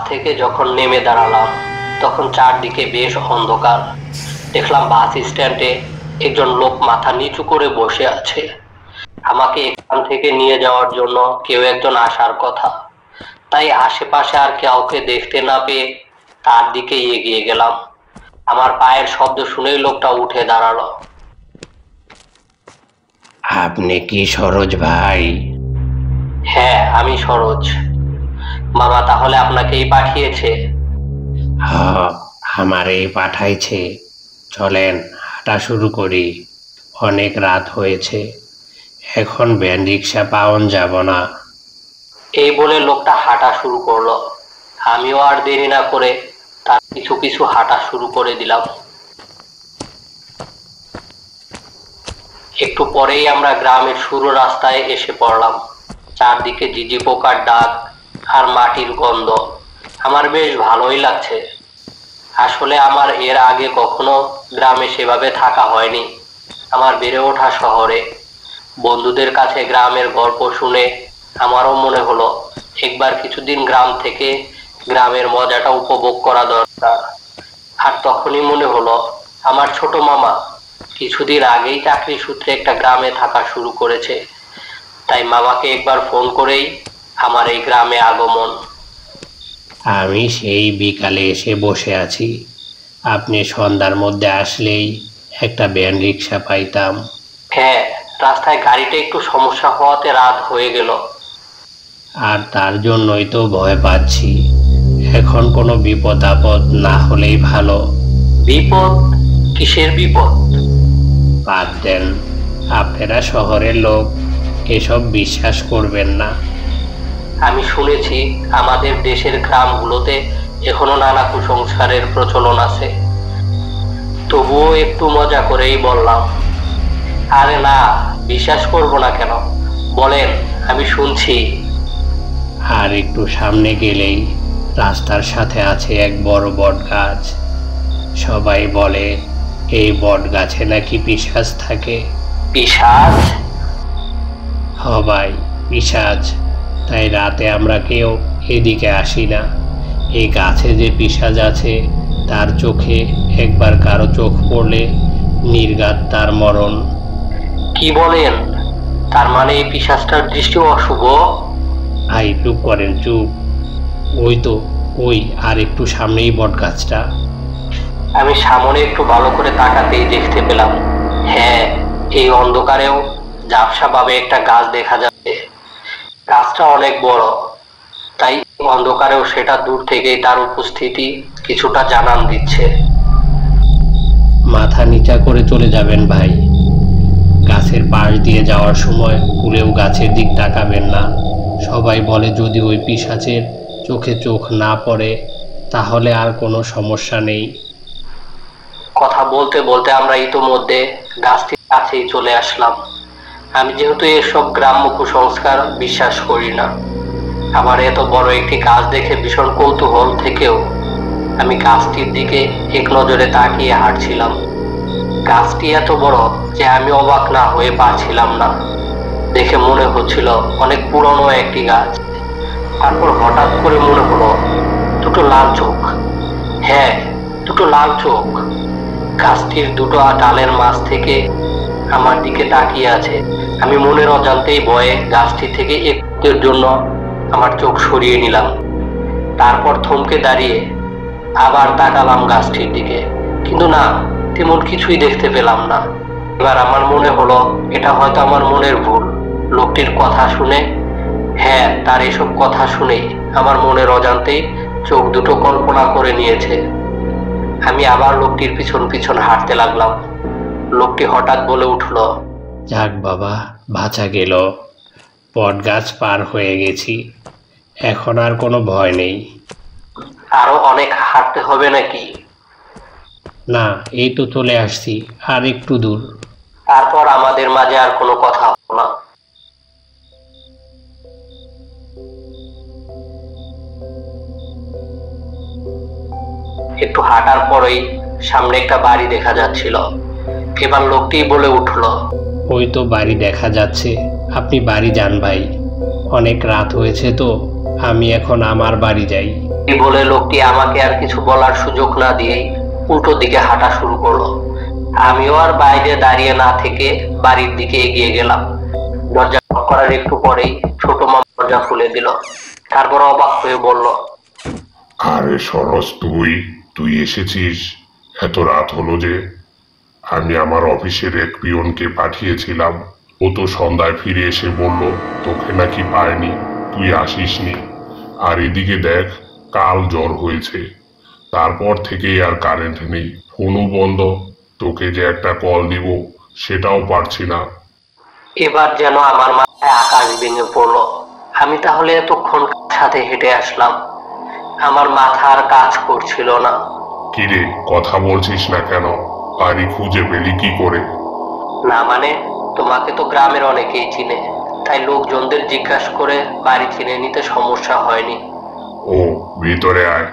থেকে যখন নেমে দাঁড়ালাম তখন চারদিকে বেশ অন্ধকার। দেখলাম বাস স্ট্যান্ডে একজন লোক মাথা নিচু করে বসে আছে। আমাকে এখান থেকে নিয়ে যাওয়ার জন্য কেউ একজন আসার কথা, তাই আশেপাশে আর কাউকে দেখতে না পেয়ে তার দিকে এগিয়ে গেলাম। আমার পায়ের শব্দ শুনেই লোকটা উঠে দাঁড়ালো। আপনি কি সরোজ ভাই? হ্যাঁ, আমি সরোজ। মামা তাহলে আপনাকেই পাঠিয়েছে? হ্যাঁ, আমারই পাঠাইছে। চলেন হাঁটা শুরু করি, অনেক রাত হয়েছে, এখন ভ্যান রিক্সা পাওন যাব না। এই বলে লোকটা হাঁটা শুরু করলো। আমিও আর দেরি না করে তার পিছু পিছু হাঁটা শুরু করে দিলাম। একটু পরেই আমরা গ্রামের শুরু রাস্তায় এসে পড়লাম। চারদিকে ঝিঝি পোকার ডাক আর মাটির গন্ধ। আমার বেশ ভালোই লাগছে। আসলে আমার এর আগে কখনো গ্রামে সেভাবে থাকা হয়নি। আমার বেড়ে ওঠা শহরে। বন্ধুদের কাছে গ্রামের গল্প শুনে আমারও মনে হলো একবার কিছুদিন গ্রাম থেকে গ্রামের মজাটা উপভোগ করা দরকার। আর তখনই মনে হলো আমার ছোট মামা কিছুদিন আগেই চাকরি সূত্রে একটা গ্রামে থাকা শুরু করেছে। তাই মামাকে একবার ফোন করেই আমার এই গ্রামে আগমন। আমি সেই বিকালে এসে বসে আছি, আপনি সন্ধ্যার মধ্যে আসলেই একটা ভ্যান রিক্সা পাইতাম। হ্যাঁ, রাস্তায় গাড়িটা একটু সমস্যা হওয়াতে রাত হয়ে গেল। আর তার জন্যই তো ভয় পাচ্ছি, এখন কোনো বিপদ আপদ না হলেই ভালো। বিপদ? কিসের বিপদ? বাদ দেন, আপনারা শহরের লোক, এসব বিশ্বাস করবেন না। আমি শুনেছি আমাদের দেশের গ্রামগুলোতে এখনো নানা কুসংস্কারের প্রচলন আছে। তবুও একটু মজা করেই বললাম। আরে না, বিশ্বাস করব না কেন, বলেন, আমি শুনছি। আর একটু সামনে গেলেই রাস্তার সাথে আছে এক বড় বট গাছ। সবাই বলে এই বট গাছে নাকি পিশাচ থাকে। পিশাচ? সবাই পিশাচ, তাই রাতে আমরা কেউ এদিকে আসি না। এই গাছে যে পিশাচ আছে তার চোখে একবার কারো চোখ পড়লে নির্ঘাত তার মরণ। কি বলেন? তার মানে এই পিশাচটার দৃষ্টি অশুভ? আই চুপ করেন, চুপ। ওই তো, ওই আর একটু সামনেই বট গাছটা। আমি সামনে একটু ভালো করে তাকাতেই দেখতে পেলাম, হ্যাঁ, এই অন্ধকারেও ঝাপসা ভাবে একটা গাছ দেখা যাচ্ছে। গাছটা অনেক বড়, তাই অন্ধকারেও সেটা দূর থেকেই তার উপস্থিতি কিছুটা জানান দিচ্ছে। মাথা নিচা করে চলে যাবেন ভাই, গাছের পাশ দিয়ে যাওয়ার সময় ভুলেও গাছের দিক তাকাবেন না। সবাই বলে যদি ওই পিশাচের চোখে চোখ না পড়ে তাহলে আর কোনো সমস্যা নেই। কথা বলতে বলতে আমরা ইতোমধ্যে গাছটির কাছেই চলে আসলাম। আমি যেহেতু এসব গ্রাম্য কুসংস্কার বিশ্বাস করি না, আমার এত বড় একটি গাছ দেখে ভীষণ কৌতূহল থেকেও আমি গাছটির দিকে এক নজরে তাকিয়ে হাঁটছিলাম। গাছটি এত বড় যে আমি অবাক না হয়ে পারছিলাম না। দেখে মনে হচ্ছিল অনেক পুরনো একটি গাছ। তারপর হঠাৎ করে মনে হলো দুটো লাল চোখ। হ্যাঁ, দুটো লাল চোখ গাছটির দুটো ডালের মাছ থেকে আমার দিকে তাকিয়ে আছে। আমি মনের অজান্তেই ভয়ে গাছটি থেকে একটুর জন্য আমার চোখ সরিয়ে নিলাম। তারপর থমকে দাঁড়িয়ে আবার তাকালাম গাছটির দিকে, কিন্তু না, তেমন কিছুই দেখতে পেলাম না। এবার আমার মনে হলো এটা হয়তো আমার মনের ভুল। লোকটির কথা শুনে, হ্যাঁ, তার এসব কথা শুনেই আমার মনের অজান্তেই চোখ দুটো কল্পনা করে নিয়েছে। আমি আবার লোকটির পিছন পিছন হাঁটতে লাগলাম। লোকটি হঠাৎ বলে উঠলো, যাক বাবা, বাঁচা গেল, বট গাছ পার হয়ে গেছি, এখন আর কোনো ভয় নেই। আরো অনেক হাঁটতে হবে নাকি? না, এই তো চলে আসছি, আর একটু দূর। তারপর আমাদের মাঝে আর কোনো কথা হলো না। একটু হাঁটার পরেই সামনে একটা বাড়ি দেখা যাচ্ছিল। এবার লোকটি বলে উঠলো, ওই তো বাড়ি দেখা যাচ্ছে, আপনি বাড়ি যান ভাই, অনেক রাত হয়েছে তো, আমি এখন আমার বাড়ি যাই। এই বলে লোকটি আমাকে আর কিছু বলার সুযোগ না দিয়েই উল্টো দিকে হাঁটা শুরু করলো। আমিও আর বাইরে দাঁড়িয়ে না থেকে বাড়ির দিকে এগিয়ে গেলাম। দরজা knock করার একটু পরেই ছোট মামা দরজা খুলে দিল। তারপর অবাক হয়ে বলল, আরে সরস, তুই এসেছিস? এত রাত হলো যে। আমি আমার অফিসের এক পিয়নকে পাঠিয়েছিলাম, ও তো সন্ধ্যায় ফিরে এসে বলল তোকে নাকি পায়নি, তুই আসিসনি। আর এদিকে দেখ, কাল জ্বর হয়েছে, তারপর থেকেই আর কারেন্ট নেই, ফোনও বন্ধ, তোকে যে একটা কল দিব সেটাও পারছি না। এবার যেন আমার মাথায় আকাশ ভেঙে পড়লো। আমি তাহলে এতক্ষণ কার সাথে হেঁটে আসলাম? আমার মাথা আর কাজ করছিল না। কিরে, কথা বলছিস না কেন? বাড়ি খুঁজে পেলি কি করে? না মানে, তোমাকে তো গ্রামের অনেকেই চিনে, তাই লোকজনদের জিজ্ঞাসা করে বাড়ি চিনে নিতে সমস্যা হয়নি। ও, ভিতরে আয়।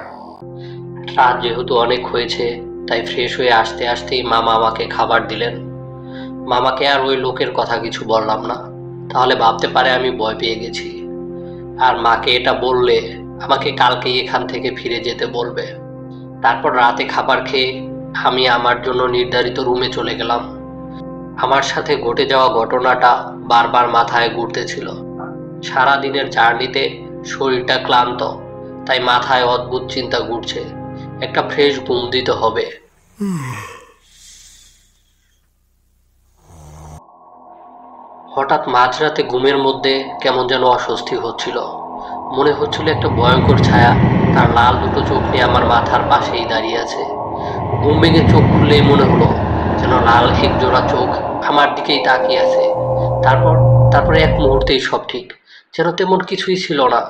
রাত যেহেতু অনেক হয়েছে, তাই ফ্রেশ হয়ে আসতে আসতেই মামা আমাকে খাবার দিলেন। মামাকে আর ওই লোকের কথা কিছু বললাম না, তাহলে ভাবতে পারে আমি ভয় পেয়ে গেছি। আর মাকে এটা বললে আমাকে কালকেই এখান থেকে ফিরে যেতে বলবে। তারপর রাতে খাবার খেয়ে আমি আমার জন্য নির্ধারিত রুমে চলে গেলাম। আমার সাথে ঘটে যাওয়া ঘটনাটা বারবার মাথায় ঘুরতেছিল। সারাদিনের জার্নিতে শরীরটা ক্লান্ত, তাই মাথায় অদ্ভুত চিন্তা ঘুরছে। একটা ফ্রেশ ঘুম দিতে হবে। হঠাৎ মাঝরাতে ঘুমের মধ্যে কেমন যেন অস্বস্তি হচ্ছিল। মনে হচ্ছিল একটা ভয়ঙ্কর ছায়া তার লাল দুটো চোখ নিয়ে আমার মাথার পাশেই দাঁড়িয়ে আছে। ঘুম ভেঙে চোখ খুললেই মনে হলো যেন লাল এক জোড়া চোখ আমার দিকেই তাকিয়ে আছে। তারপরে এক মুহূর্তেই সব ঠিক, যেন তেমন কিছুই ছিল না।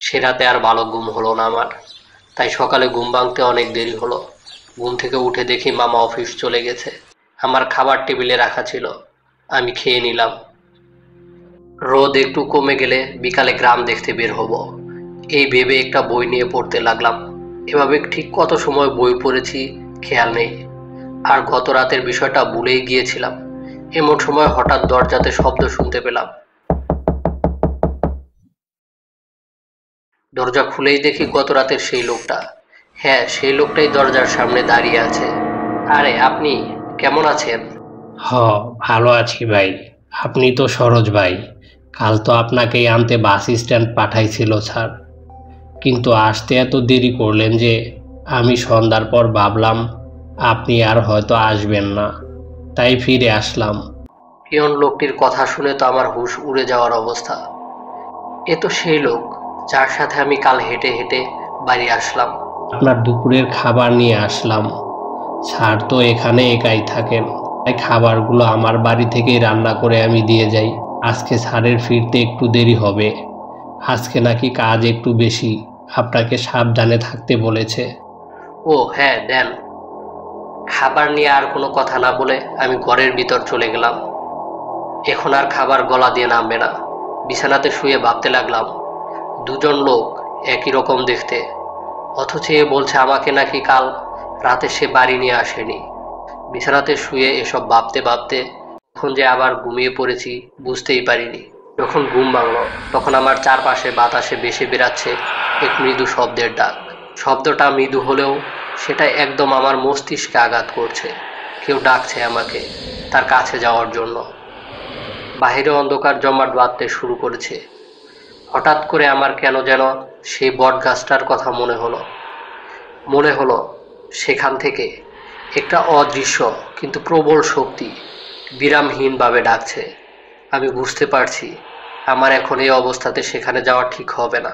সে রাতে আর ভালো ঘুম হলো না আমার, তাই সকালে ঘুম ভাঙতে অনেক দেরি হলো। ঘুম থেকে উঠে দেখি মামা অফিস চলে গেছে। আমার খাবার টেবিলে রাখা ছিল, আমি খেয়ে নিলাম। রোদ একটু কমে গেলে বিকালে গ্রাম দেখতে বের হব, এই ভেবে একটা বই নিয়ে পড়তে লাগলাম। এভাবে ঠিক কত সময় বই পড়েছি খেয়াল নেই, আর গত রাতের বিষয়টা ভুলেই গিয়েছিলাম। এমন সময় হঠাৎ দরজাতে শব্দ শুনতে পেলাম। দরজা খুলেই দেখি গত রাতের সেই লোকটা। হ্যাঁ, সেই লোকটাই দরজার সামনে দাঁড়িয়ে আছে। আরে আপনি কেমন আছেন? ভালো আছি ভাই। আপনি তো সরোজ ভাই। কাল তো আপনাকেই আনতে বাস স্ট্যান্ড পাঠাইছিল স্যার, কিন্তু আসতে এত দেরি করলেন যে আমি সন্ধ্যার পর ভাবলাম আপনি আর হয়তো আসবেন না, তাই ফিরে আসলাম। পিয়ন লোকটির কথা শুনে তো আমার হুঁশ উড়ে যাওয়ার অবস্থা। এ তো সেই লোক যার সাথে আমি কাল হেঁটে হেঁটে বাড়ি আসলাম। আপনার দুপুরের খাবার নিয়ে আসলাম। স্যার তো এখানে একাই থাকেন, তাই খাবারগুলো আমার বাড়ি থেকেই রান্না করে আমি দিয়ে যাই। আজকে স্যারের ফিরতে একটু দেরি হবে, আজকে নাকি কাজ একটু বেশি, আপনাকে সাবধানে থাকতে বলেছে। ও হ্যাঁ, দেন। খাবার নিয়ে আর কোনো কথা না বলে আমি ঘরের ভিতর চলে গেলাম। এখন আর খাবার গলা দিয়ে নামবে না। বিছানাতে শুয়ে ভাবতে লাগলাম, দুজন লোক একই রকম দেখতে, অথচ এ বলছে আমাকে নাকি কাল রাতে সে বাড়ি নিয়ে আসেনি। বিছানাতে শুয়ে এসব ভাবতে ভাবতে কখন যে আবার ঘুমিয়ে পড়েছি বুঝতেই পারিনি। যখন ঘুম ভাঙল তখন আমার চারপাশে বাতাসে ভেসে বেড়াচ্ছে এক মৃদু শব্দের ডাক। শব্দটা মৃদু হলেও সেটা একদম আমার মস্তিষ্কে আঘাত করছে। কেউ ডাকছে আমাকে তার কাছে যাওয়ার জন্য। বাহিরে অন্ধকার জমাট বাঁধতে শুরু করেছে। হঠাৎ করে আমার কেন যেন সেই বট গাছটার কথা মনে হলো সেখান থেকে একটা অদৃশ্য কিন্তু প্রবল শক্তি বিরামহীনভাবে ডাকছে। আমি বুঝতে পারছি আমার এখন এই অবস্থাতে সেখানে যাওয়া ঠিক হবে না,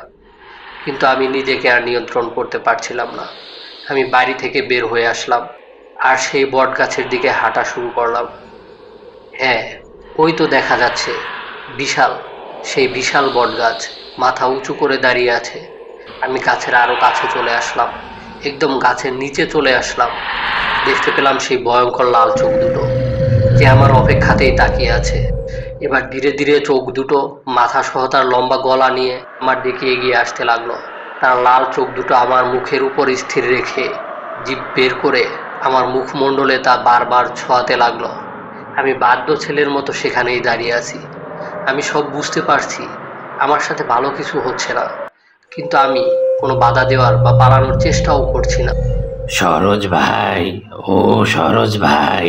কিন্তু আমি নিজেকে আর নিয়ন্ত্রণ করতে পারছিলাম না। আমি বাড়ি থেকে বের হয়ে আসলাম আর সেই বট গাছের দিকে হাঁটা শুরু করলাম। হ্যাঁ, ওই তো দেখা যাচ্ছে সেই বিশাল বট গাছ মাথা উঁচু করে দাঁড়িয়ে আছে। আমি গাছের আরো কাছে চলে আসলাম, একদম গাছের নিচে চলে আসলাম। দেখতে পেলাম সেই ভয়ঙ্কর লাল চোখ দুটো যে আমার অপেক্ষাতেই তাকিয়ে আছে। এবার ধীরে ধীরে চোখ দুটো মাথা সহ তার লম্বা গলা নিয়ে আমার দিকে এগিয়ে আসতে লাগলো। তার লাল চোখ দুটো আমার মুখের উপর স্থির রেখে জিভ বের করে আমার মুখমণ্ডলে তা বারবার ছোঁয়াতে লাগলো। আমি বাধ্য ছেলের মতো সেখানেই দাঁড়িয়ে আছি। আমি সব বুঝতে পারছি আমার সাথে ভালো কিছু হচ্ছে না, কিন্তু আমি কোনো বাধা দেওয়ার বা পালানোর চেষ্টাও করছি না। সরোজ ভাই, ও সরোজ ভাই।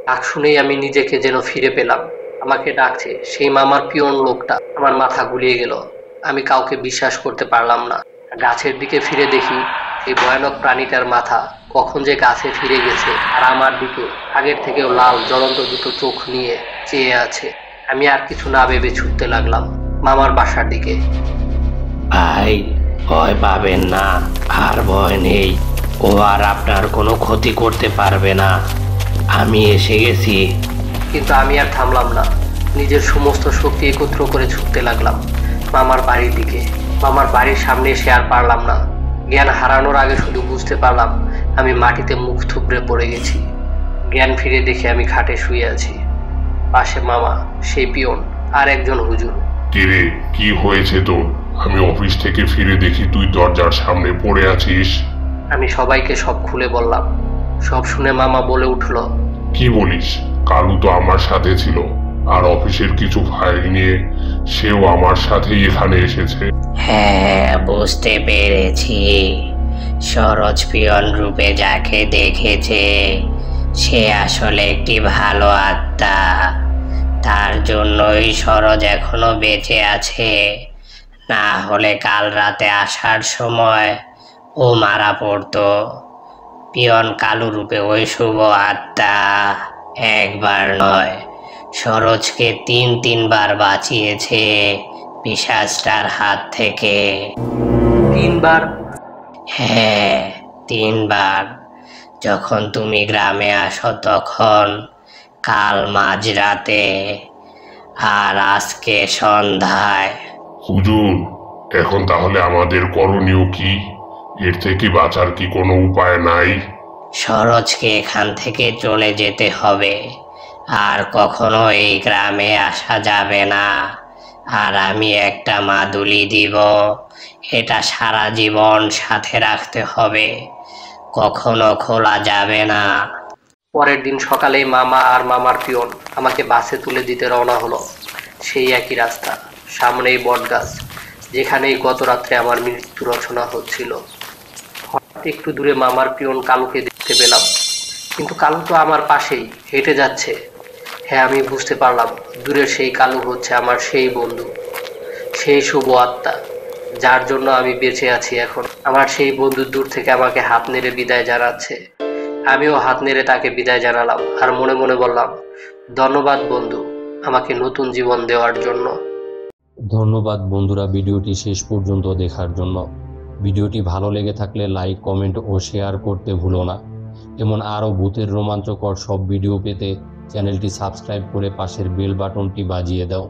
ডাক শুনেই আমি নিজেকে যেন ফিরে পেলাম। আমাকে ডাকছে সেই মামার পিয়ন লোকটা। আমার মাথা গুলিয়ে গেল। আমি কাউকে বিশ্বাস করতে পারলাম না। গাছের দিকে ফিরে দেখি সেই ভয়ানক প্রাণীটার মাথা কখন যে গাছে ফিরে গেছে, আর আমার দিকে আগের থেকেও লাল জ্বলন্ত দুটো চোখ নিয়ে চেয়ে আছে। আমি আর কিছু না ভেবে ছুটতে লাগলাম মামার বাসার দিকে। ভাই, ভয় পাবেন না, আর ভয় নেই। ও আর আপনার কোনো ক্ষতি করতে পারবে না। আমি এসে গেছি। কিন্তু আমি আর থামলাম না। নিজের সমস্ত শক্তি একত্র করে ছুটতে লাগলাম মামার বাড়ির দিকে। মামার বাড়ির সামনে এসে আর পারলাম না। জ্ঞান হারানোর আগে শুধু বুঝতে পারলাম আমি মাটিতে মুখ থুবড়ে পড়ে গেছি। জ্ঞান ফিরে দেখে আমি খাটে শুয়ে আছি। পাশে মামা, সেই পিয়ন, আর একজন হুজুর। কিরে, কি হয়েছে তোর? আমি অফিস থেকে ফিরে দেখি তুই দরজার সামনে পড়ে আছিস। আমি সবাইকে সব খুলে বললাম। সব শুনে মামা বলে উঠল, কি বলিস? কালু তো আমার সাথে ছিল, আর অফিসের কিছু ফাইল নিয়ে সেও আমার সাথেই এখানে এসেছে। হ্যাঁ, বুঝতে পেরেছি। সরোজ পিয়ন রূপে যাকে দেখেছে সে আসলে একটি ভালো আত্মা। তার জন্যই সরোজ এখনো বেঁচে আছে। না হলে কাল রাতে আসার সময় ও মারা পড়তো। পিয়ন কালু রূপে ওই শুভ আত্মা একবার নয়, সরোজকে তিনবার বাঁচিয়েছে পিশাচটার হাত থেকে। 3 বার? হ্যাঁ, 3বার। যখন তুমি গ্রামে আসো তখন, কাল মাঝরাতে, আর আজকে সন্ধ্যায়। হুজুর, এখন তাহলে আমাদের করণীয় কি? এর থেকে বাঁচার কি কোনো উপায় নাই? সরোজকে এখান থেকে চলে যেতে হবে। আর কখনো এই গ্রামে আসা যাবে না। আর আমি একটা মাদুলি দিব, এটা সারা জীবন সাথে রাখতে হবে, কখনো খোলা যাবে না। পরের দিন সকালেই মামা আর মামার পিয়ন আমাকে বাসে তুলে দিতে রওনা হলো। সেই একই রাস্তা, সামনেই বটগাছ, যেখানেই গত রাত্রে আমার মৃত্যু রচনা হচ্ছিল। হঠাৎ একটু দূরে মামার পিয়ন কালুকে দেখতে পেলাম, কিন্তু কালু তো আমার পাশেই হেঁটে যাচ্ছে। হ্যাঁ, আমি বুঝতে পারলাম দূরের সেই কালু হচ্ছে আমার সেই বন্ধু, সেই শুভ আত্মা, যার জন্য আমি বেঁচে আছি এখন। আমার সেই বন্ধু দূর থেকে আমাকে হাত নেড়ে বিদায় জানাচ্ছে। আমিও হাত নেড়ে তাকে বিদায় জানালাম, আর মনে মনে বললাম, ধন্যবাদ বন্ধু, আমাকে নতুন জীবন দেওয়ার জন্য। ধন্যবাদ বন্ধুরা ভিডিওটি শেষ পর্যন্ত দেখার জন্য। ভিডিওটি ভালো লেগে থাকলে লাইক, কমেন্ট ও শেয়ার করতে ভুলো না। এমন আরও ভূতের রোমাঞ্চকর সব ভিডিও পেতে চ্যানেলটি সাবস্ক্রাইব করে পাশের বেল বাটনটি বাজিয়ে দাও।